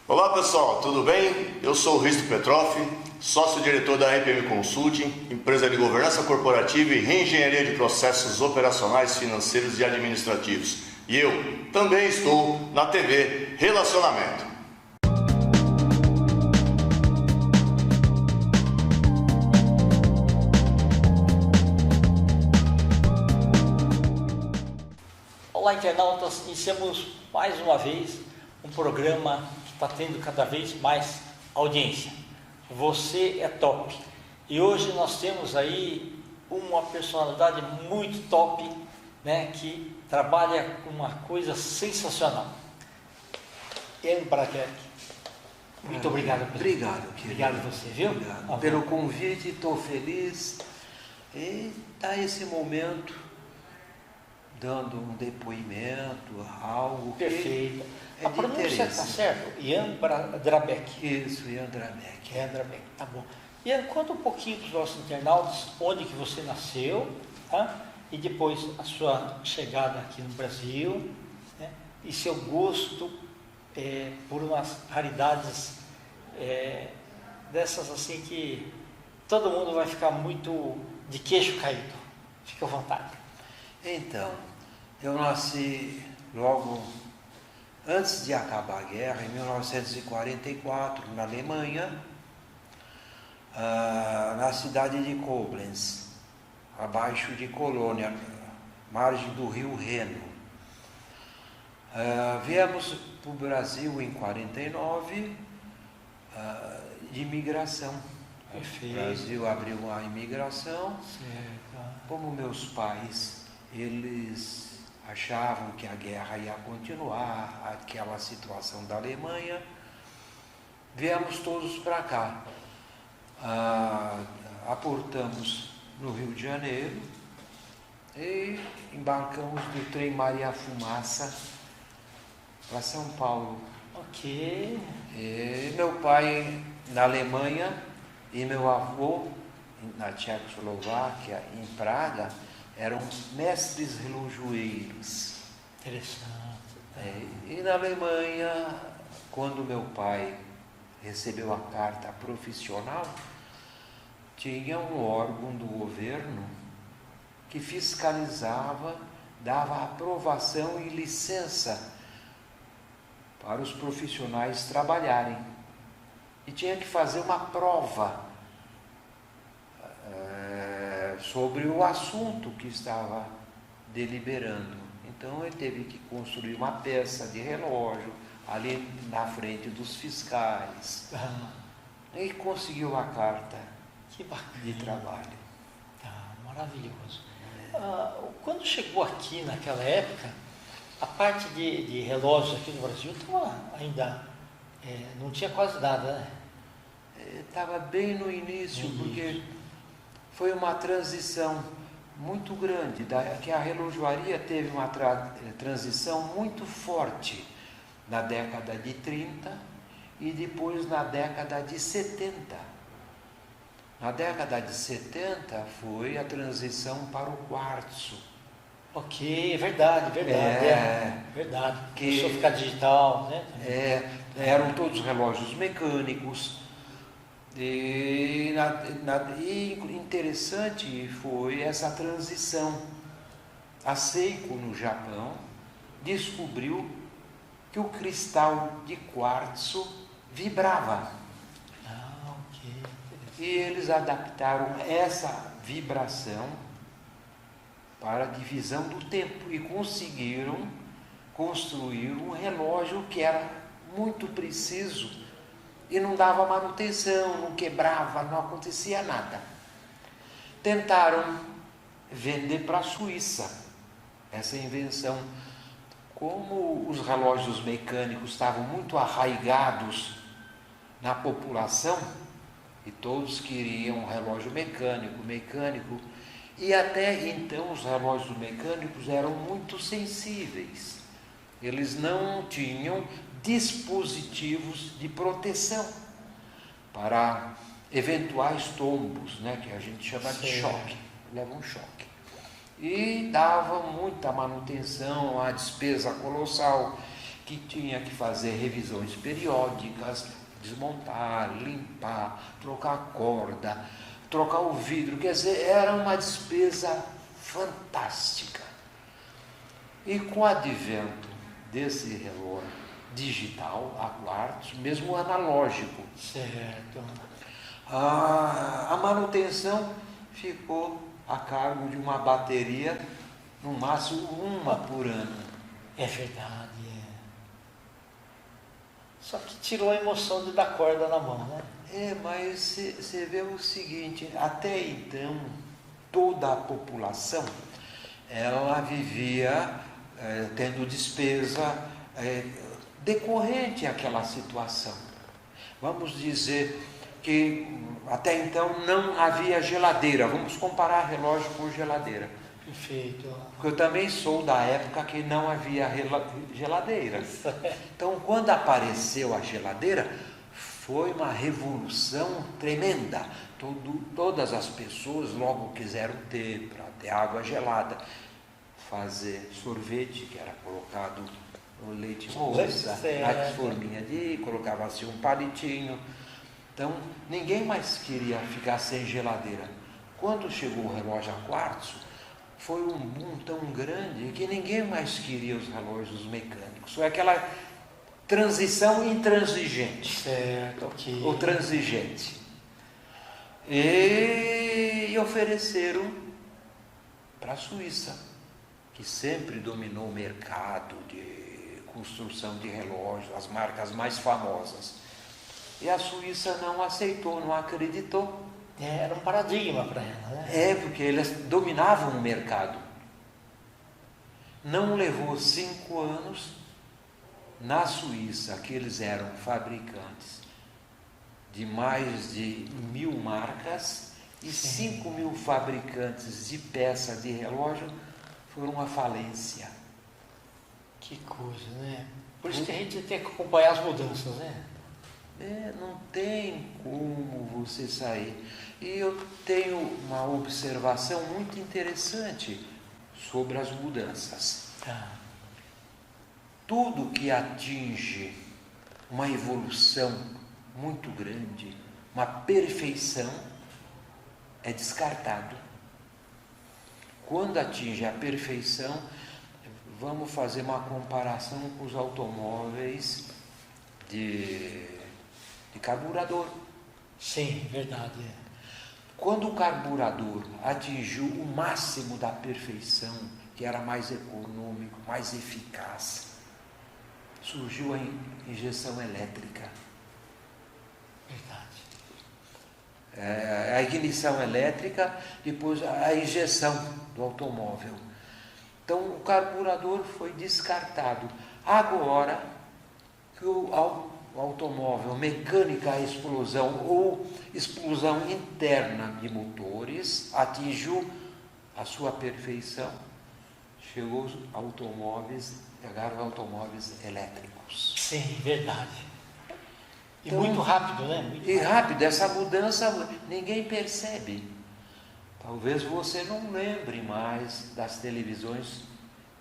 Olá pessoal, tudo bem? Eu sou o Risto Petroff, sócio-diretor da RPM Consulting, empresa de governança corporativa e reengenharia de processos operacionais, financeiros e administrativos. E eu também estou na TV Relacionamento. Olá, internautas, iniciamos mais uma vez um programa que está tendo cada vez mais audiência. Você é top. E hoje nós temos aí uma personalidade muito top, né, que trabalha com uma coisa sensacional. Ian Braquec. Muito obrigado. Obrigado, querido. Obrigado a você, viu? Obrigado pelo convite, estou feliz. E está esse momento dando um depoimento, algo Perfeito. que A é de pronúncia está interesse. certo? Ian Drabeck. Isso, Ian Drabeck. Ian Drabeck, tá bom. Ian, conta um pouquinho para os nossos internautas onde que você nasceu, tá? E depois a sua chegada aqui no Brasil, né? E seu gosto por umas raridades dessas assim que todo mundo vai ficar muito de queixo caído. Fique à vontade. Então, eu nasci logo antes de acabar a guerra, em 1944, na Alemanha, na cidade de Koblenz, abaixo de Colônia, margem do rio Reno. Viemos para o Brasil em 49, de imigração. Perfeito. O Brasil abriu uma imigração. Certo. Como meus pais, eles achavam que a guerra ia continuar, aquela situação da Alemanha, viemos todos para cá. Aportamos no Rio de Janeiro e embarcamos do trem Maria Fumaça para São Paulo. Ok. E meu pai na Alemanha e meu avô na Tchecoslováquia, em Praga, eram mestres relojoeiros. Interessante. E na Alemanha, quando meu pai recebeu a carta profissional, tinha um órgão do governo que fiscalizava, dava aprovação e licença para os profissionais trabalharem. E tinha que fazer uma prova sobre o assunto que estava deliberando. Então ele teve que construir uma peça de relógio ali na frente dos fiscais. E conseguiu a carta Que bacana. de trabalho. Maravilhoso. Quando chegou aqui naquela época, a parte de relógios aqui no Brasil estava ainda, não tinha quase nada, né? Estava bem no início, porque foi uma transição muito grande, que a relojoaria teve uma transição muito forte na década de 30 e depois na década de 70. Na década de 70 foi a transição para o quartzo. Ok, verdade. Verdade. Começou a ficar digital, né? Eram todos relógios mecânicos. E interessante foi essa transição. A Seiko, no Japão, descobriu que o cristal de quartzo vibrava. Ok. E eles adaptaram essa vibração para a divisão do tempo e conseguiram construir um relógio que era muito preciso e não dava manutenção, não quebrava, não acontecia nada. Tentaram vender para a Suíça essa invenção. Como os relógios mecânicos estavam muito arraigados na população, e todos queriam um relógio mecânico, e até então os relógios mecânicos eram muito sensíveis. Eles não tinham dispositivos de proteção para eventuais tombos, né, que a gente chama de choque, leva um choque. E dava muita manutenção, a despesa colossal, que que tinha que fazer revisões periódicas, desmontar, limpar, trocar a corda, trocar o vidro, quer dizer, era uma despesa fantástica. E com o advento desse relógio digital, a quartzo, mesmo analógico, Certo. a manutenção ficou a cargo de uma bateria, no máximo uma por ano. É verdade, é. Só que tirou a emoção de dar corda na mão, né? Mas você vê o seguinte, até então toda a população ela vivia tendo despesa decorrente àquela situação. Vamos dizer que até então não havia geladeira, vamos comparar relógio com geladeira. Perfeito. Porque eu também sou da época que não havia geladeira. Então, quando apareceu a geladeira, foi uma revolução tremenda. Todas as pessoas logo quiseram ter, para ter água gelada, fazer sorvete, que era colocado no leite moça, na forminha colocava-se um palitinho. Então, ninguém mais queria ficar sem geladeira. Quando chegou o relógio a quartzo, foi um boom tão grande que ninguém mais queria os relógios mecânicos. Foi aquela transição intransigente. Certo, ok. Ou transigente. E ofereceram para a Suíça, que sempre dominou o mercado de construção de relógios, as marcas mais famosas. E a Suíça não aceitou, não acreditou. Era um paradigma para ela, né? Porque eles dominavam o mercado. Não levou 5 anos, na Suíça, que eles eram fabricantes de mais de 1.000 marcas e 5.000 fabricantes de peças de relógio, foram à falência. Que coisa, né? Por isso que a gente tem que acompanhar as mudanças, né? Não tem como você sair. E eu tenho uma observação muito interessante sobre as mudanças. Tudo que atinge uma evolução muito grande, uma perfeição, é descartado. Quando atinge a perfeição, vamos fazer uma comparação com os automóveis de carburador. Sim, verdade. Quando o carburador atingiu o máximo da perfeição, que era mais econômico, mais eficaz, surgiu a injeção elétrica. Verdade. A ignição elétrica, depois a injeção do automóvel. Então o carburador foi descartado. Agora que o automóvel, mecânica à explosão ou explosão interna de motores, atingiu a sua perfeição, chegou os automóveis, chegaram automóveis elétricos. Sim, verdade. E Então, muito rápido, né? Muito rápido, essa mudança ninguém percebe. Talvez você não lembre mais das televisões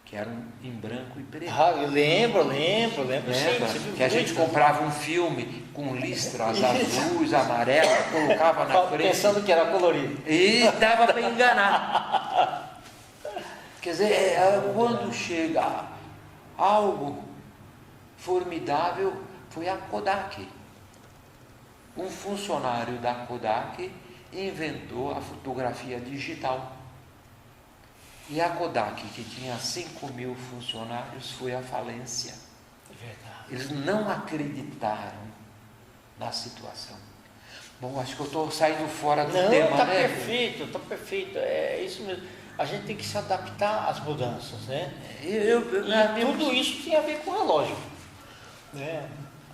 que eram em branco e preto. Eu lembro, sim. Que a gente comprava um filme com listras azuis, amarelas, colocava na frente. Pensando que era colorido. E dava para enganar. Quer dizer, quando chega algo formidável, foi a Kodak. Um funcionário da Kodak inventou a fotografia digital. E a Kodak, que tinha 5.000 funcionários, foi à falência. É verdade. Eles não acreditaram na situação. Bom, acho que eu estou saindo fora do tema, Está né? perfeito, está perfeito. É isso mesmo. A gente tem que se adaptar às mudanças, né? E tudo isso tem a ver com o relógio. Né?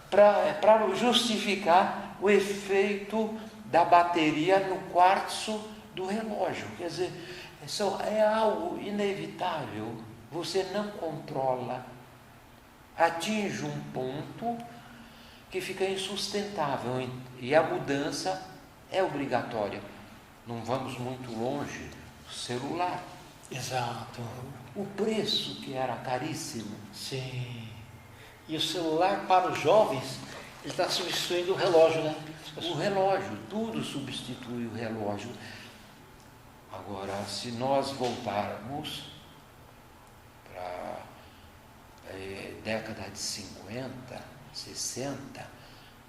Para justificar o efeito da bateria no quartzo do relógio. Quer dizer, é algo inevitável, você não controla, atinge um ponto que fica insustentável e a mudança é obrigatória. Não vamos muito longe, o celular. Exato. O preço que era caríssimo. Sim. E o celular para os jovens, ele está substituindo o relógio, né? O relógio, tudo substitui o relógio. Agora, se nós voltarmos para a década de 50, 60,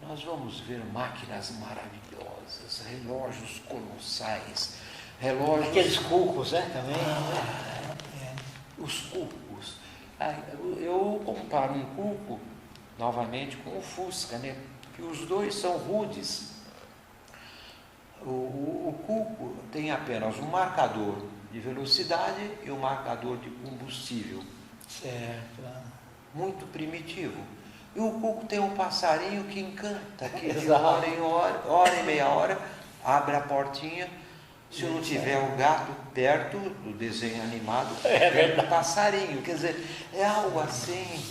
nós vamos ver máquinas maravilhosas, relógios colossais, relógios... Aqueles cucos, né, também. Os cucos. Eu comparo um cuco, novamente, com o Fusca, né? Que os dois são rudes. O cuco tem apenas um marcador de velocidade e um marcador de combustível. Certo. Muito primitivo. E o cuco tem um passarinho que encanta, que de Exato. hora em hora e meia hora, abre a portinha. Se não tiver o gato perto do desenho animado, É verdade. o passarinho. Quer dizer, é algo assim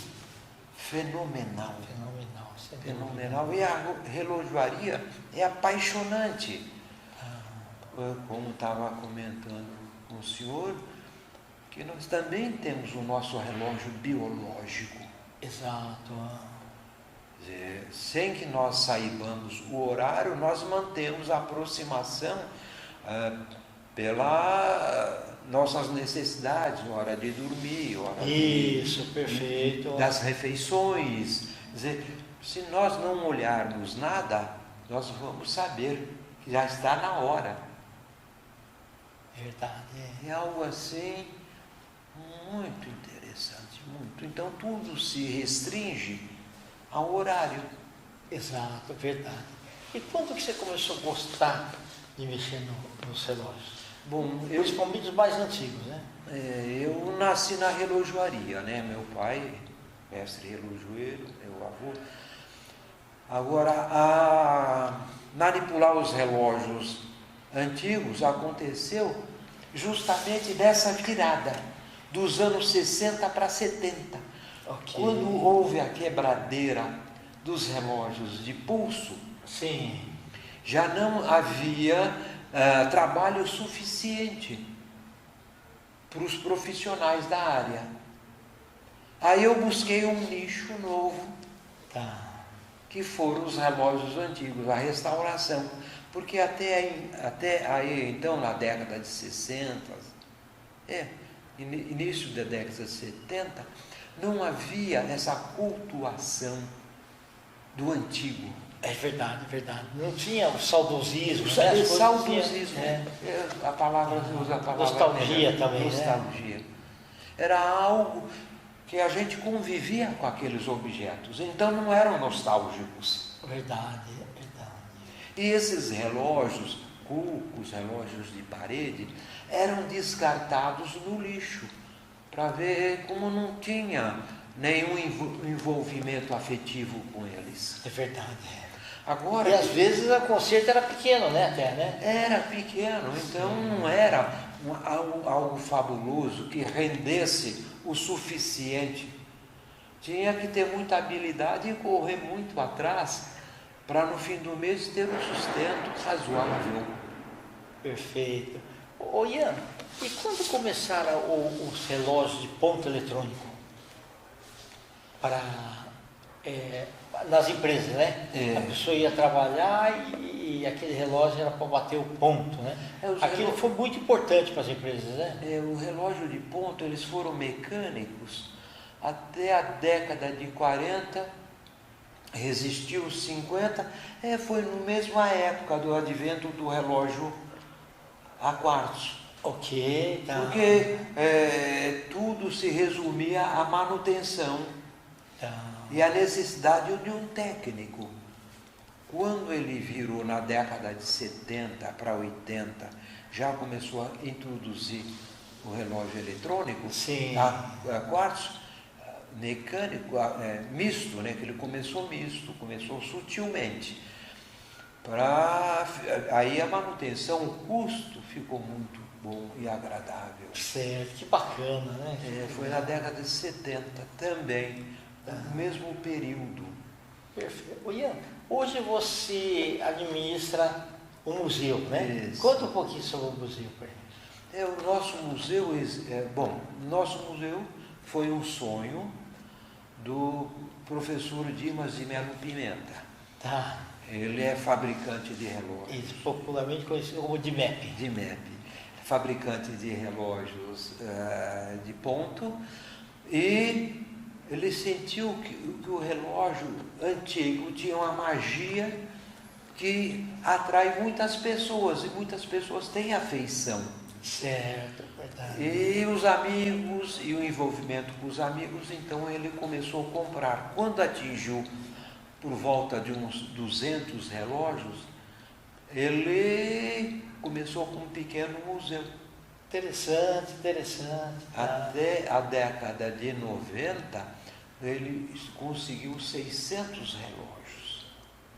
fenomenal. Fenomenal. Fenomenal. E a relojoaria é apaixonante. Como estava comentando com o senhor, que nós também temos o nosso relógio biológico. Exato. Quer dizer, sem que nós saibamos o horário, nós mantemos a aproximação pela nossas necessidades, hora de dormir, hora Isso, perfeito. das refeições. Quer dizer, se nós não olharmos nada, nós vamos saber que já está na hora. Verdade. É algo assim muito interessante, muito. Então tudo se restringe ao horário. Exato, verdade. E quando que você começou a gostar de mexer nos relógios? Bom, Principalmente os mais antigos, né? eu nasci na relojoaria, né? Meu pai, mestre relojoeiro, meu avô. Agora, manipular os relógios antigos aconteceu justamente nessa virada, dos anos 60 para 70. Ok. Quando houve a quebradeira dos relógios de pulso, Sim. já não havia trabalho suficiente para os profissionais da área. Aí eu busquei um nicho novo, Tá. que foram os relógios antigos, a restauração. Porque até aí, então, na década de 60, início da década de 70, não havia essa cultuação do antigo. É verdade, verdade. Não tinha o saudosismo, O né? As coisas saudosismo, tinham, a palavra usa a palavra Nostalgia também, né? nostalgia. Era algo que a gente convivia com aqueles objetos, então não eram nostálgicos. Verdade, verdade. E esses relógios, cucos, relógios de parede, eram descartados no lixo, para ver como não tinha nenhum envolvimento afetivo com eles. É verdade. Agora, E às vezes o concerto era pequeno, né? Até, né? era pequeno, então não era algo fabuloso que rendesse o suficiente. Tinha que ter muita habilidade e correr muito atrás para no fim do mês ter um sustento razoável. Perfeito. Ô Ian, e quando começaram os relógios de ponto eletrônico nas empresas, né? A pessoa ia trabalhar e aquele relógio era para bater o ponto, né? Aquilo foi muito importante para as empresas, né? O relógio de ponto, eles foram mecânicos até a década de 40, resistiu os 50, foi na mesma época do advento do relógio a quartzo. Ok, tá. Porque tudo se resumia à manutenção e à necessidade de um técnico. Quando ele virou na década de 70 para 80, já começou a introduzir o relógio eletrônico, Sim. a quartzo, mecânico, misto, né? Que ele começou misto, começou sutilmente. Aí a manutenção, o custo ficou muito bom e agradável. Certo, que bacana, né? Foi na década de 70 também, no mesmo período. Perfeito. Ô Ian, hoje você administra um museu, né? Isso. Conta um pouquinho sobre o museu para gente. O nosso museu, nosso museu foi um sonho do professor Dimas de Melo Pimenta. Tá. Ele é fabricante de relógios. Isso, popularmente conhecido como DIMEP. DIMEP, fabricante de relógios de ponto, e ele sentiu que o relógio antigo tinha uma magia que atrai muitas pessoas, e muitas pessoas têm afeição. Certo, verdade. E os amigos, e o envolvimento com os amigos, então ele começou a comprar. Quando atingiu por volta de uns 200 relógios, ele começou com um pequeno museu. Interessante, interessante. Até a década de 90, ele conseguiu 600 relógios.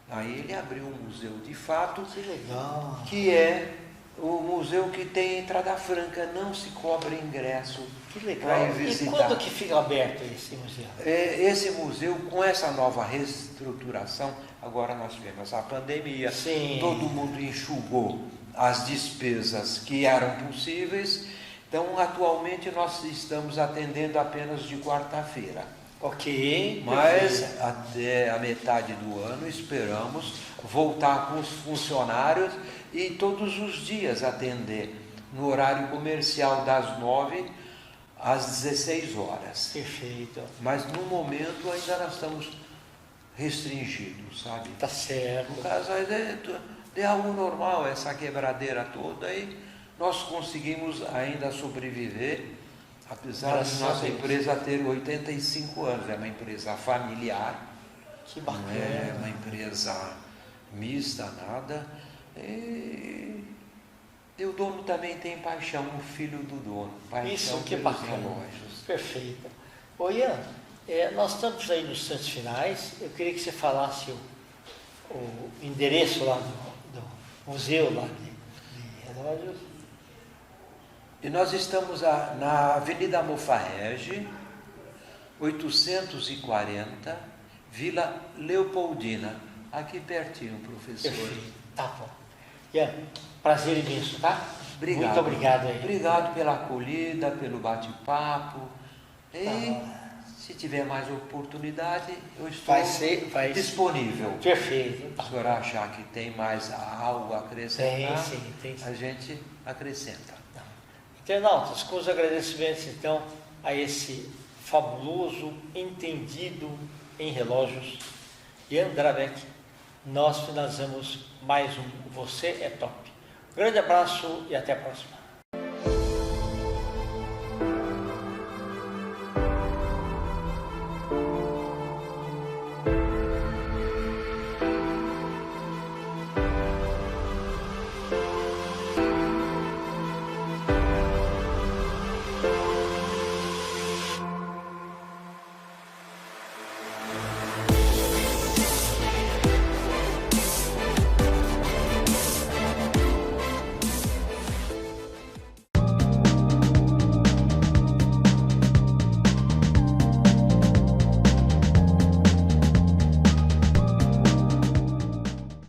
Aí ele abriu um museu de fato, Que legal. que é o museu que tem entrada franca, não se cobra ingresso. Que legal. Para ir E visitar. quando que fica aberto esse museu? Esse museu, com essa nova reestruturação, agora nós tivemos a pandemia, Sim. todo mundo enxugou as despesas que eram possíveis, então atualmente nós estamos atendendo apenas de quarta-feira. Ok. Mas perfeito. até a metade do ano esperamos voltar com os funcionários e todos os dias atender no horário comercial das 9 às 16 horas. Perfeito. Mas no momento ainda nós estamos restringidos, sabe? Tá certo. No caso é algo normal, essa quebradeira toda, e nós conseguimos ainda sobreviver, apesar Graças de a nossa Deus. empresa ter 85 anos, é uma empresa familiar, Que não é bacana. uma empresa mista, nada. E o dono também tem paixão, o filho do dono, paixão Isso, que pelos bacana. relógios. Perfeito. Ô Ian, nós estamos aí nos instantes finais. Eu queria que você falasse o endereço lá do museu lá de relógios. E nós estamos na Avenida Mofarrege, 840, Vila Leopoldina, aqui pertinho, professor. Perfeito. Tá bom. Ian, prazer imenso, tá? Obrigado. Muito obrigado aí. Obrigado pela acolhida, pelo bate-papo. E Tá. se tiver mais oportunidade, eu estou Vai disponível. Perfeito. Se o senhor achar que tem mais algo a acrescentar, Tem sim. a gente acrescenta. Internautas, com os agradecimentos então a esse fabuloso entendido em relógios, Ian Drabeck, nós finalizamos mais um Você é Top. Grande abraço e até a próxima.